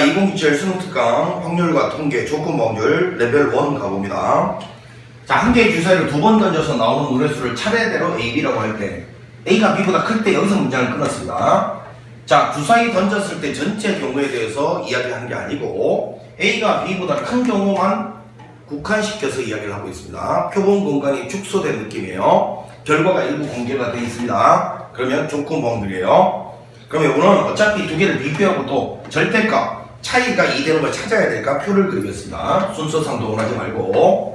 2027 수능특강 확률과 통계 조건 확률 레벨 1 가봅니다. 자, 한 개의 주사위를 두 번 던져서 나오는 노랫수를 차례대로 A, B라고 할 때 A가 B보다 클 때 여기서 문장을 끊었습니다. 자, 주사위 던졌을 때 전체 경우에 대해서 이야기하는 게 아니고 A가 B보다 큰 경우만 국한시켜서 이야기를 하고 있습니다. 표본 공간이 축소된 느낌이에요. 결과가 일부 공개가 되어 있습니다. 그러면 조건 확률이에요. 그럼 이거는 어차피 두 개를 비교하고 또 절대값 차이가 2되는 걸 찾아야 될까 표를 그리겠습니다. 순서상도 원하지 말고.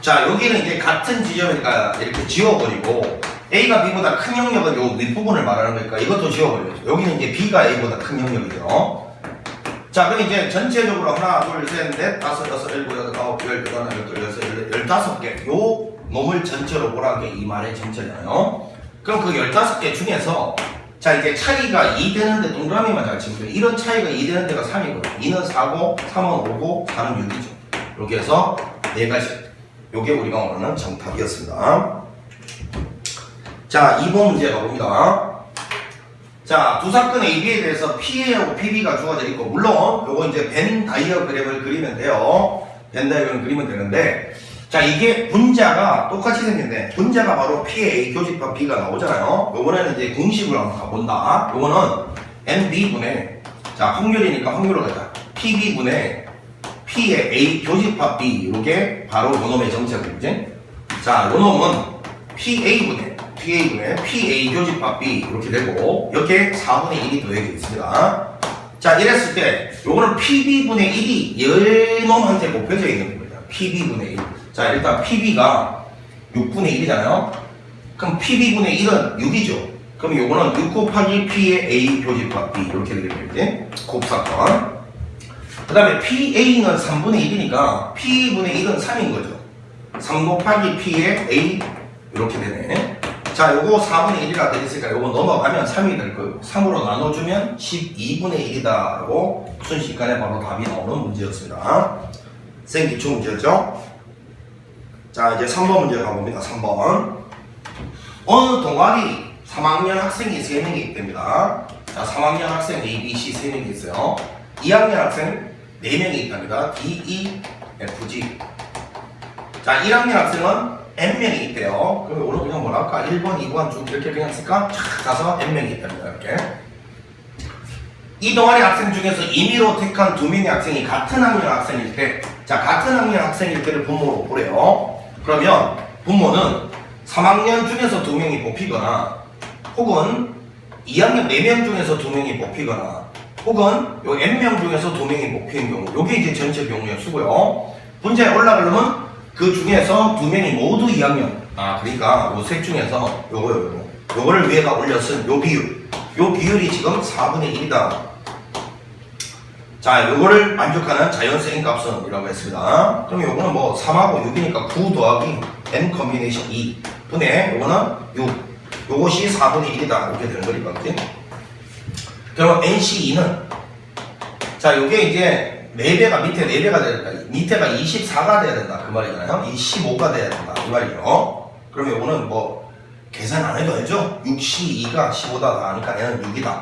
자, 여기는 이제 같은 지점이니까 이렇게 지워버리고 A가 B보다 큰 영역은 요 윗부분을 말하는 거니까 이것도 지워버려야죠. 여기는 이제 B가 A보다 큰 영역이죠. 자, 그럼 이제 전체적으로 하나, 둘, 셋, 넷, 다섯, 여섯, 일곱, 여덟, 아홉, 열, 열하나, 열둘, 열셋, 열다섯 개. 요 놈을 전체로 보라는 게 이 말의 전체잖아요. 그럼 그 15개 중에서 자, 이제 차이가 2 되는데 동그라미만 잘 치면 돼요. 이런 차이가 2 되는 데가 3이거든요. 2는 4고, 3은 5고, 4는 6이죠. 이렇게 해서 4가지. 요게 우리가 원하는 정답이었습니다. 자, 2번 문제 가봅니다. 자, 두 사건 AB에 대해서 P하고 PB가 주어져 있고, 물론 요거 이제 벤 다이어그램을 그리면 돼요. 벤 다이어그램을 그리면 되는데, 자, 이게 분자가 똑같이 생겼네. 분자가 바로 P의 A 교집합 B가 나오잖아요. 요번에는 이제 공식으로 한번 가본다. 요거는 NB분의, 자, 확률이니까 확률로 가자. PB분의 P의 A 교집합 B, 요게 바로 요놈의 정체분이지. 자, 요놈은 PA분의 PA 교집합 B 이렇게 되고, 이렇게 4분의 1이 더해져 있습니다. 자, 이랬을 때 요거는 PB분의 1이 얘놈한테 곱해져 있는 겁니다. PB분의 1. 자, 일단 PB가 6분의 1이잖아요. 그럼 PB분의 1은 6이죠. 그럼 요거는 6 곱하기 P의 A 교집합 B 이렇게 되겠지. 곱사건. 그 다음에 PA는 3분의 1이니까 P분의 1은 3인 거죠. 3 곱하기 P의 A 이렇게 되네. 자, 요거 4분의 1이라 되겠으니까 요거 넘어가면 3이 될 거예요. 3으로 나눠주면 12분의 1이다 라고 순식간에 바로 답이 나오는 문제였습니다. 생기초 문제였죠. 자, 이제 3번 문제 가봅니다. 3번. 어느 동아리 3학년 학생이 3명이 있답니다. 자, 3학년 학생 A, B, C 3명이 있어요. 2학년 학생 4명이 있답니다. D, E, F, G. 자, 1학년 학생은 N명이 있대요. 그럼 오늘 그냥 뭐라 할까? 1번, 2번 쭉 이렇게 그냥 쓸까? 쫙 가서 N명이 있답니다. 이렇게. 이 동아리 학생 중에서 임의로 택한 2명의 학생이 같은 학년 학생일 때, 자, 같은 학년 학생일 때를 분모로 보래요. 그러면 분모는 3학년 중에서 2명이 뽑히거나, 혹은 2학년 4명 중에서 2명이 뽑히거나, 혹은 요 N명 중에서 2명이 뽑히는 경우, 요게 이제 전체 경우의 수고요. 문제에 올라가려면 그 중에서 2명이 모두 2학년. 아, 그러니까 요 셋 중에서 요거를 위에다 올려 쓴 요 비율. 요 비율이 지금 4분의 1이다. 자, 요거를 만족하는 자연수인 값은이라고 했습니다. 그럼 요거는 뭐 3하고 6이니까 9 더하기 n 커뮤니케이션 2 분의 요거는 6. 요것이 4분의 1이다. 이렇게 되는 거니까, 그치? 그러면 NC2는 자, 요게 이제 4배가 밑에 4배가 돼야 된다. 밑에가 24가 돼야 된다. 그 말이잖아요. 25가 돼야 된다. 이 말이죠. 그러면 요거는 뭐 계산 안 해도 알죠? 6C2가 15다 다 하니까 얘는 6이다.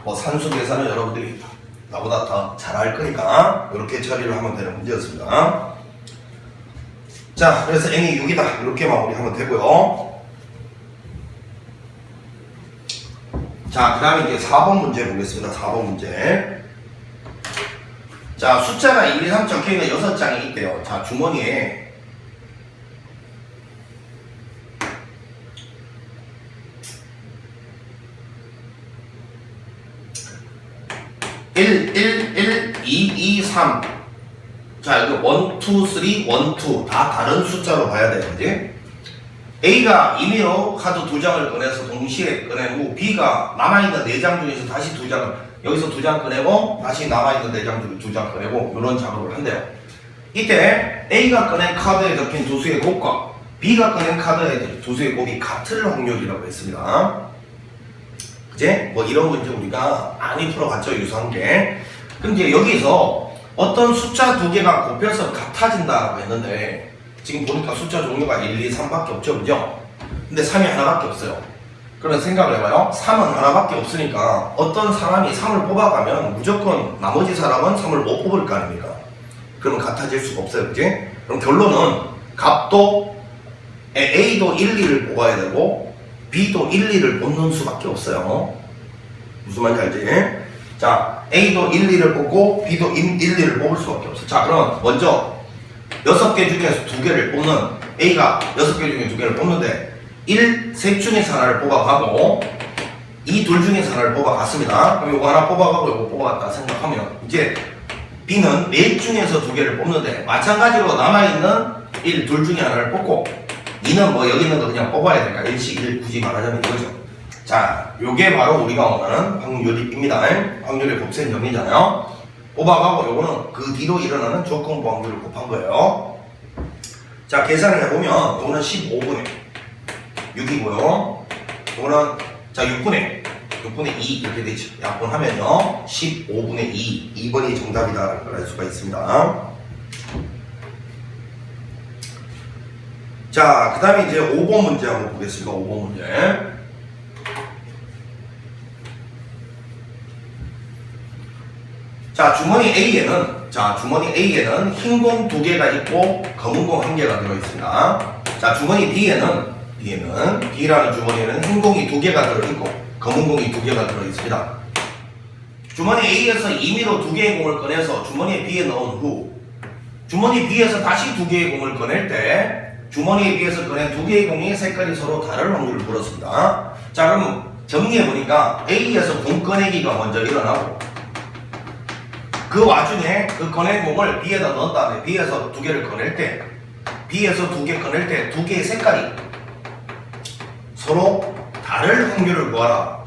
뭐 산수 계산은 여러분들이 나보다 더 잘할 거니까 이렇게 처리를 하면 되는 문제였습니다. 자, 그래서 n이 6이다. 이렇게 마무리하면 되고요. 자, 그 다음에 이제 4번 문제 보겠습니다. 4번 문제. 자, 숫자가 1, 2, 3 적혀있는 6장이 있대요. 자, 주머니에 1, 1, 1, 2, 2, 3. 자, 이거 1, 2, 3, 1, 2. 다 다른 숫자로 봐야 되는지. A가 임의로 카드 2장을 꺼내서 동시에 꺼낸 후 B가 남아있는 4장 중에서 다시 2장을 여기서 2장 꺼내고 다시 남아있는 4장 중에 2장 꺼내고 이런 작업을 한대요. 이때 A가 꺼낸 카드에 적힌 두 수의 곱과 B가 꺼낸 카드에 두 수의 곱이 같을 확률이라고 했습니다. 이제 뭐 이런 문제 우리가 많이 풀어봤죠, 유사한 게. 그럼 이제 여기서 어떤 숫자 두 개가 곱해서 같아진다고 했는데 지금 보니까 숫자 종류가 1, 2, 3밖에 없죠, 그죠? 근데 3이 하나밖에 없어요. 그러면 생각을 해봐요. 3은 하나밖에 없으니까 어떤 사람이 3을 뽑아가면 무조건 나머지 사람은 3을 못 뽑을 거 아닙니까? 그러면 같아질 수가 없어요, 그지? 그럼 결론은 값도 A도 1, 2를 뽑아야 되고 B도 1, 2를 뽑는 수밖에 없어요. 무슨 말인지 알지? 자, A도 1, 2를 뽑고 B도 1, 2를 뽑을 수밖에 없어. 자, 그럼 먼저 6개 중에서 2개를 뽑는 A가 6개 중에 2개를 뽑는데 1, 셋 중에서 하나를 뽑아가고 이 둘 중에서 하나를 뽑아갔습니다. 그럼 이거 하나 뽑아가고 이거 뽑아갔다 생각하면 이제 B는 넷 중에서 2개를 뽑는데 마찬가지로 남아있는 1, 둘 중에 하나를 뽑고 2는 뭐 여기 있는 거 그냥 뽑아야 되니까 1씩 1 굳이 말하자면 이거죠. 자, 요게 바로 우리가 원하는 확률입니다. 확률의 곱셈 정리잖아요. 뽑아가고 요거는 그 뒤로 일어나는 조건부 확률을 곱한 거예요. 자, 계산을 해보면 요거는 15분의 6이고요. 요거는 자 6분의 2 이렇게 되죠. 약분하면요 15분의 2 2번이 정답이다라는 걸 알 수가 있습니다. 자, 그 다음에 이제 5번 문제 한번 보겠습니다. 5번 문제. 자, 주머니 A에는 흰 공 2개가 있고 검은 공 1개가 들어있습니다. 자, 주머니 B라는 주머니에는 흰 공이 2개가 들어있고 검은 공이 2개가 들어있습니다. 주머니 A에서 임의로 2개의 공을 꺼내서 주머니 B에 넣은 후 주머니 B에서 다시 2개의 공을 꺼낼 때 주머니에 비해서 꺼낸 2개의 공이 색깔이 서로 다른 확률을 물었습니다. 자, 그럼 정리해보니까 A에서 공 꺼내기가 먼저 일어나고 그 와중에 그 꺼낸 공을 B에다 넣은 다음에 B에서 2개를 꺼낼 때 B에서 2개 꺼낼 때 2개의 색깔이 서로 다를 확률을 구하라.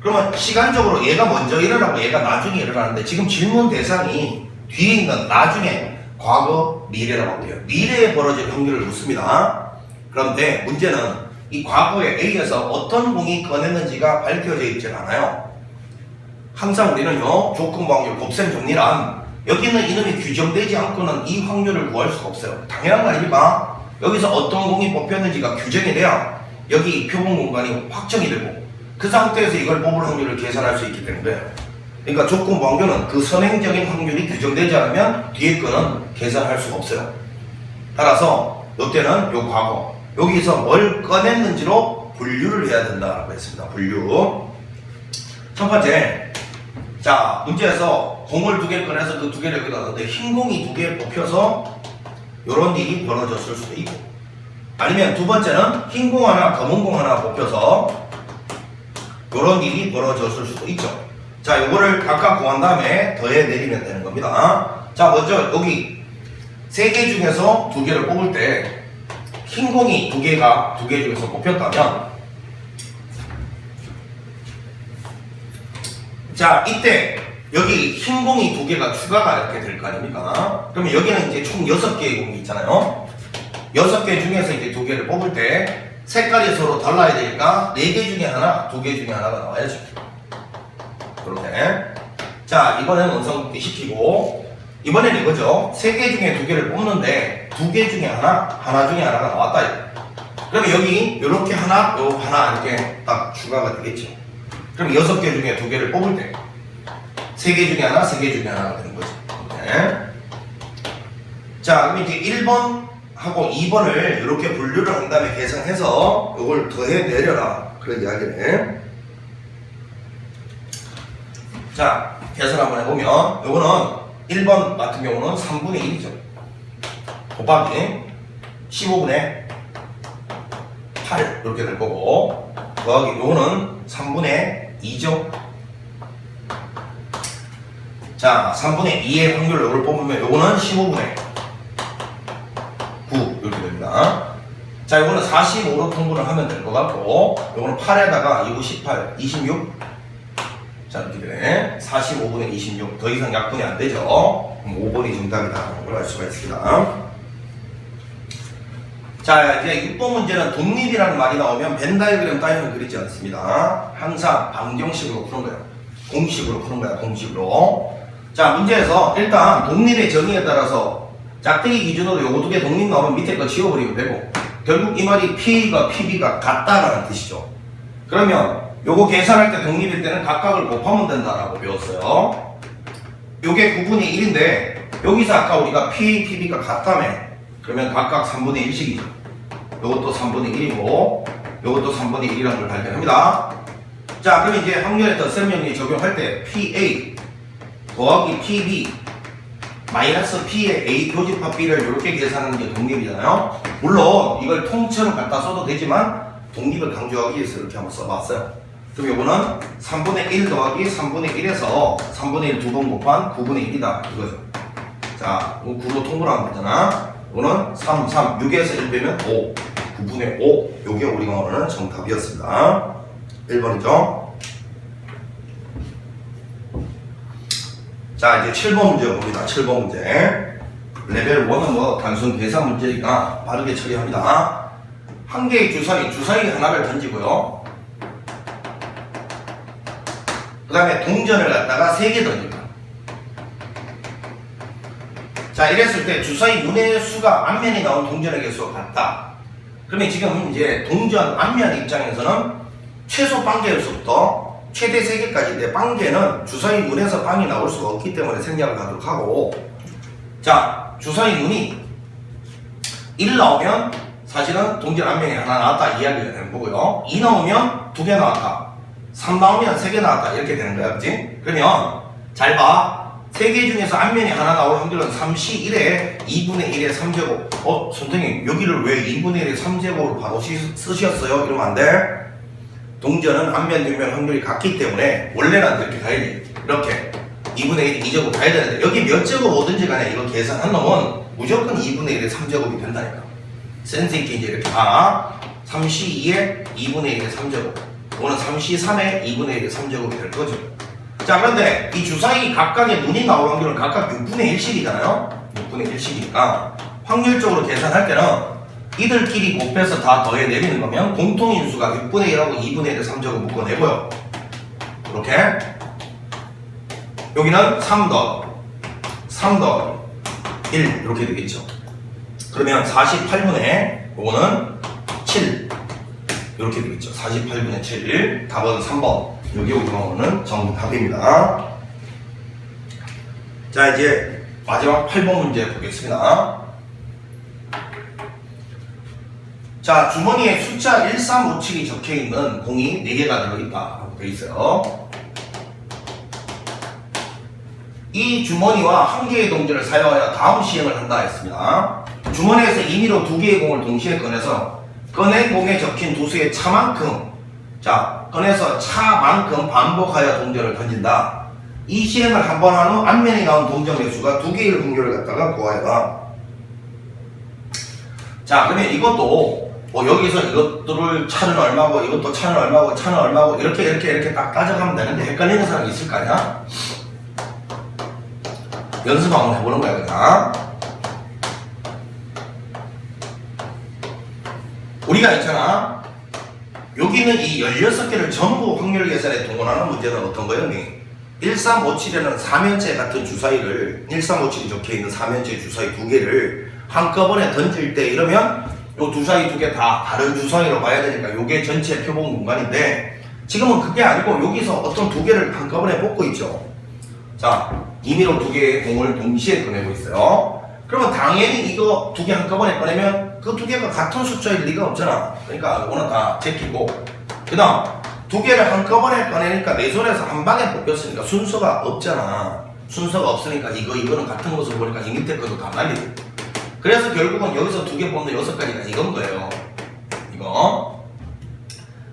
그러면 시간적으로 얘가 먼저 일어나고 얘가 나중에 일어나는데 지금 질문 대상이 뒤에 있는 나중에 과거, 미래라고 해요. 미래에 벌어질 확률을 묻습니다. 그런데 문제는 이 과거에 A에서 어떤 공이 꺼냈는지가 밝혀져 있지 않아요. 항상 우리는요, 조건부 확률, 곱셈 정리란 여기 있는 이름이 규정되지 않고는 이 확률을 구할 수가 없어요. 당연한 거 아닙니까? 여기서 어떤 공이 뽑혔는지가 규정이 돼야 여기 표본 공간이 확정이 되고 그 상태에서 이걸 뽑을 확률을 계산할 수 있기 때문에 그러니까 조건부 확률은 그 선행적인 확률이 규정되지 않으면 뒤에 거는 계산할 수가 없어요. 따라서 이때는 요 과거 여기서 뭘 꺼냈는지로 분류를 해야 된다고 했습니다. 분류. 첫 번째, 자 문제에서 공을 2개 꺼내서 그 2개를 여기다 넣었는데 흰 공이 2개 뽑혀서 요런 일이 벌어졌을 수도 있고 아니면 두 번째는 흰 공 하나 검은 공 하나 뽑혀서 요런 일이 벌어졌을 수도 있죠. 자, 요거를 각각 구한 다음에 더해 내리면 되는 겁니다. 자, 먼저 여기 3개 중에서 2개를 뽑을 때 흰 공이 2개 중에서 뽑혔다면 자, 이때 여기 흰 공이 2개가 추가가 이렇게 될 거 아닙니까? 그러면 여기는 이제 총 6개의 공이 있잖아요. 6개 중에서 이제 2개를 뽑을 때 색깔이 서로 달라야 되니까 4개 중에 하나, 2개 중에 하나가 나와야죠. 그렇게. 자, 이번에는 원성분해 시키고 이번에는 이거죠. 3개 중에 2개를 뽑는데 2개 중에 하나 중에 하나가 나왔다. 그러면 여기 이렇게 하나, 요 하나 이렇게 딱 추가가 되겠죠. 그럼 6개 중에 2개를 뽑을 때 3개 중에 하나, 3개 중에 하나가 되는 거죠. 네. 자, 그럼 이제 1번하고 2번을 이렇게 분류를 한 다음에 계산해서 이걸 더해 내려라. 그런 이야기네. 자, 계산 한번 해보면 요거는 1번 같은 경우는 3분의 1이죠. 곱하기 15분의 8 이렇게 될 거고 더하기 요거는 3분의 2죠. 자, 3분의 2의 확률을 요걸 뽑으면 요거는 15분의 9 이렇게 됩니다. 자, 요거는 45로 통분을 하면 될 것 같고 요거는 8에다가 이거 18, 26 자, 이렇게 되네. 45분의 26. 더 이상 약분이 안 되죠. 그럼 5번이 정답이다. 라는 걸 알 수가 있습니다. 자, 이제 6번 문제는 독립이라는 말이 나오면 벤 다이어그램 따위는 그리지 않습니다. 항상 방정식으로 푸는 거예요. 공식으로 푸는 거야, 공식으로. 자, 문제에서 일단 독립의 정의에 따라서 짝대기 기준으로 요거 두 개 독립 나오면 밑에 거 지워버리면 되고, 결국 이 말이 P가 PB가 같다라는 뜻이죠. 그러면 요거 계산할 때 독립일 때는 각각을 곱하면 된다라고 배웠어요. 요게 9분의 1인데 여기서 아까 우리가 P, PB가 같다며, 그러면 각각 3분의 1씩이죠. 요것도 3분의 1이고 요것도 3분의 1이라는 걸 발견합니다. 자, 그럼 이제 확률의 덧셈原리 적용할 때 PA 더하기 PB 마이너스 P의 A 교집합 B를 이렇게 계산하는 게 독립이잖아요. 물론 이걸 통째로 갖다 써도 되지만 독립을 강조하기 위해서 이렇게 한번 써봤어요. 그럼 요거는 3분의 1 더하기 3분의 1에서 3분의 1 두 번 곱한 9분의 1이다 이거죠. 자, 이거 9로 통분하면 되잖아. 이거는 3, 6에서 1 빼면 5, 9분의 5. 요게 우리가 원하는 정답이었습니다. 1번이죠. 자, 이제 7번 문제 봅니다. 7번 문제. 레벨 1은 뭐 단순 계산 문제니까 빠르게 처리합니다. 한 개의 주사위 하나를 던지고요. 그 다음에 동전을 갖다가 3개 던집니다. 자, 이랬을 때 주사위 눈의 수가 앞면에 나온 동전의 개수가 같다. 그러면 지금 이제 동전 앞면 입장에서는 최소 빵개수부터 최대 3개까지인데 빵개는 주사위 눈에서 빵이 나올 수가 없기 때문에 생략을 하도록 하고, 자, 주사위 눈이 1 나오면 사실은 동전 앞면이 하나 나왔다 이야기가 되는 거고요. 2 나오면 2개 나왔다. 3 나오면 3개 나왔다 이렇게 되는 거야, 그치? 그러면 잘 봐. 3개 중에서 앞면이 하나 나올 확률은 3시 1에 2분의 1의 3제곱. 선생님 여기를 왜 2분의 1의 3제곱으로 바로 쓰셨어요? 이러면 안 돼. 동전은 앞면 뒷면 확률이 같기 때문에 원래는 이렇게 가야지. 이렇게 2분의 1이 2제곱 가야 되는데 여기 몇 제곱 오든지 간에 이거 계산한 놈은 무조건 2분의 1의 3제곱이 된다니까. 센스 있게 이제 이렇게 3시 2에 2분의 1의 3제곱. 이거는 3시 3에 2분의 1의 3제곱이 될 거죠. 자, 그런데 이 주사위 각각의 눈이 나올 확률은 각각 6분의 1씩이잖아요. 6분의 1씩이니까 확률적으로 계산할 때는 이들끼리 곱해서 다 더해 내리는 거면 공통인수가 6분의 1하고 2분의 1의 3제곱 묶어내고요. 이렇게 여기는 3 더하기 1 이렇게 되겠죠. 그러면 48분의 요거는 7 이렇게 되겠죠. 48분의 7 답은 3번. 여기 오는 정답입니다. 자, 이제 마지막 8번 문제 보겠습니다. 자, 주머니에 숫자 1357이 적혀있는 공이 4개가 들어있다고 되어 있어요. 이 주머니와 한 개의 동전을 사용하여 다음 시행을 한다 했습니다. 주머니에서 임의로 2개의 공을 동시에 꺼내서 꺼낸 공에 적힌 두 수의 차만큼, 자, 꺼내서 차만큼 반복하여 동전을 던진다. 이 시행을 한 번 한 후 앞면에 나온 동전 개수가 2개일 확률을 갖다가 구하여라. 자, 그러면 이것도 여기서 이것들을 차는 얼마고 이것도 차는 얼마고 차는 얼마고 이렇게 딱 따져가면 되는데 헷갈리는 사람이 있을 거 아니야? 연습 한번 해보는 거야, 그냥. 우리가 있잖아. 여기는 이 16개를 전부 확률 계산에 동원하는 문제는 어떤 거였니? 1357에는 4면체 같은 주사위를 1357이 적혀있는 4면체 주사위 2개를 한꺼번에 던질 때 이러면 요 주사위 2개 다 다른 주사위로 봐야 되니까 요게 전체 표본 공간인데 지금은 그게 아니고 여기서 어떤 2개를 한꺼번에 뽑고 있죠. 자, 임의로 2개의 공을 동시에 꺼내고 있어요. 그러면 당연히 이거 2개 한꺼번에 꺼내면 그 2개가 같은 숫자일 리가 없잖아. 그러니까 이거는 다 제끼고, 그 다음 2개를 한꺼번에 꺼내니까 내 손에서 한 방에 뽑혔으니까 순서가 없잖아. 순서가 없으니까 이거는 같은 것을 보니까 이 밑에 것도 다 날리고. 그래서 결국은 여기서 2개 뽑는 6가지가 이건 거예요. 이거.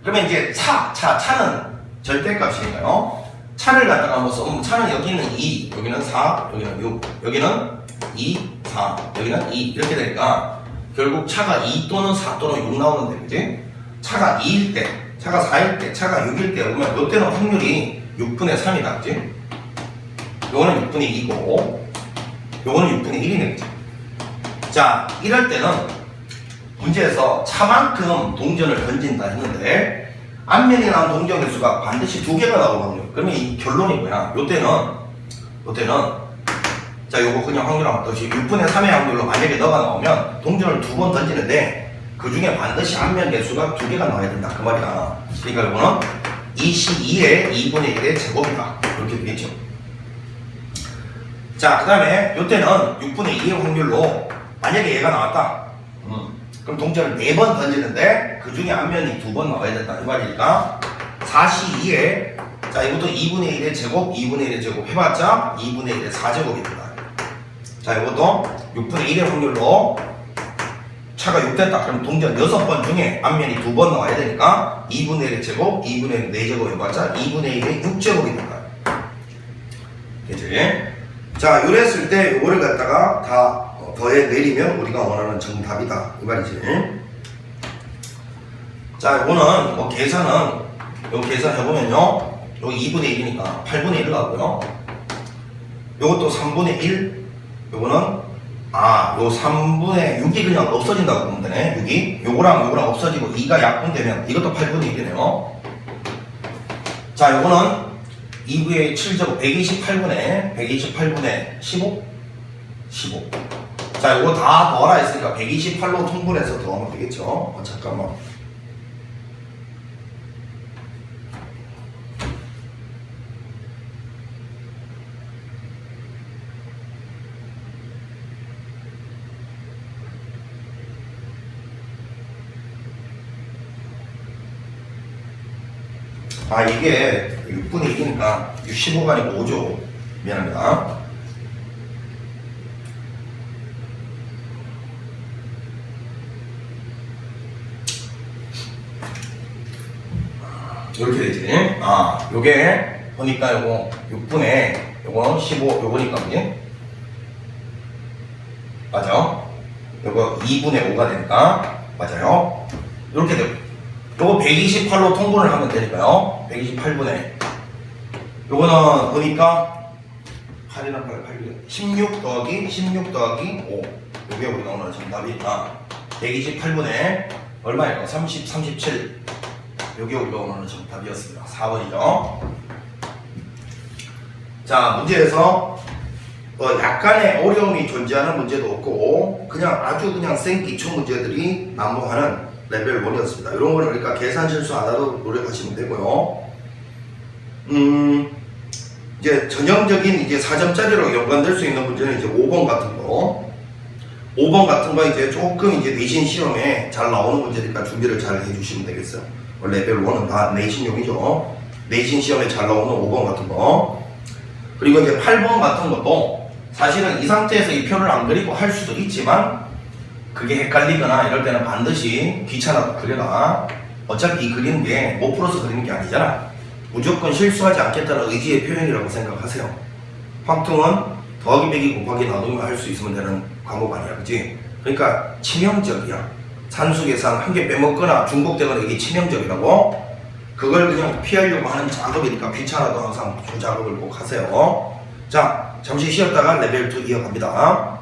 그러면 이제 차는 절대값이니까요. 차를 갖다가 한번 써보면 차는 여기는 2, 여기는 4, 여기는 6, 여기는 2, 4, 여기는 2 이렇게 되니까 결국 차가 2 또는 4 또는 6 나오는데, 그지? 차가 2일 때, 차가 4일 때, 차가 6일 때 오면 이때는 확률이 6분의 3이다, 그지? 요거는 6분의 2고 요거는 6분의 1이네, 그지? 자, 이럴 때는 문제에서 차만큼 동전을 던진다 했는데 앞면에 나온 동전 개수가 반드시 2개가 나올 확률. 그러면 이 결론이 뭐야? 요때는 자 요거 그냥 확률 한번 떠시 6분의 3의 확률로 만약에 너가 나오면 동전을 2번 던지는데 그 중에 반드시 앞면 개수가 2개가 나와야 된다 그 말이야. 그러니까 요거는 2C2의 2분의 1의 제곱이다 이렇게 되겠죠. 자 그 다음에 요때는 6분의 2의 확률로 만약에 얘가 나왔다 그럼 동전을 4번 던지는데 그 중에 앞면이 2번 나와야 된다 이 말이니까 4C2에 자 이것도 2분의 1의 제곱 2분의 1의 제곱 해봤자 2분의 1의 4제곱이 된다. 자 이것도 6분의 1의 확률로 차가 6 됐다. 그럼 동전 6번 중에 앞면이 2번 나와야 되니까 2분의 1의 제곱 2분의 1의 4제곱 해봤자 2분의 1의 6제곱이 된다. 그치? 자 요랬을 때 요거를 갖다가 다 더해 내리면 우리가 원하는 정답이다 이 말이지. 자 요거는 뭐 계산은 요 계산해보면요 요 2분의 1이니까 8분의 1을 하고요 요것도 3분의 1 요거는 요 3분의 6이 그냥 없어진다고 보면 되네. 6이 요거랑 없어지고 2가 약분되면 이것도 8분의 1이네요. 자 요거는 2분의 7제곱 128분의 15 자 요거 다 더하라 했으니까 128로 통분해서 더하면 되겠죠. 잠깐만 이게 6분의 1이니까 15가 아니고 5죠. 미안합니다. 이렇게 되지. 요게 보니까 요거 6분의 요거 15 요거니까 그지? 맞아. 요거 2분의 5가 되니까 맞아요. 이렇게 되고 요거 128로 통분을 하면 되니까요. 128분의 요거는 보니까 8이랑 8, 16 더하기 5 요게 우리가 오늘 정답이니까 128분의 얼마예요? 30, 37 요게 우리가 오늘 정답이었습니다. 4번이죠. 자 문제에서 약간의 어려움이 존재하는 문제도 없고 그냥 아주 그냥 생기초 문제들이 난무하는 레벨 1이었습니다. 이런 거는 그러니까 계산 실수 안 하도록 노력하시면 되고요. 이제 전형적인 이제 4점짜리로 연관될 수 있는 문제는 이제 5번 같은 거. 5번 같은 거 이제 조금 이제 내신 시험에 잘 나오는 문제니까 준비를 잘 해주시면 되겠어요. 레벨 1은 다 내신용이죠. 내신 시험에 잘 나오는 5번 같은 거. 그리고 이제 8번 같은 것도 사실은 이 상태에서 이 표를 안 그리고 할 수도 있지만 그게 헷갈리거나 이럴 때는 반드시 귀찮아도 그려라. 어차피 이 그리는 게 못 풀어서 그리는 게 아니잖아. 무조건 실수하지 않겠다는 의지의 표현이라고 생각하세요. 확통은 더하기 빼기 곱하기 나누기만 할 수 있으면 되는 과목 아니야, 그치? 그러니까 치명적이야. 산수 계산 한 개 빼먹거나 중복되거나 이게 치명적이라고. 그걸 그냥 피하려고 하는 작업이니까 귀찮아도 항상 그 작업을 꼭 하세요. 자, 잠시 쉬었다가 레벨 2 이어갑니다.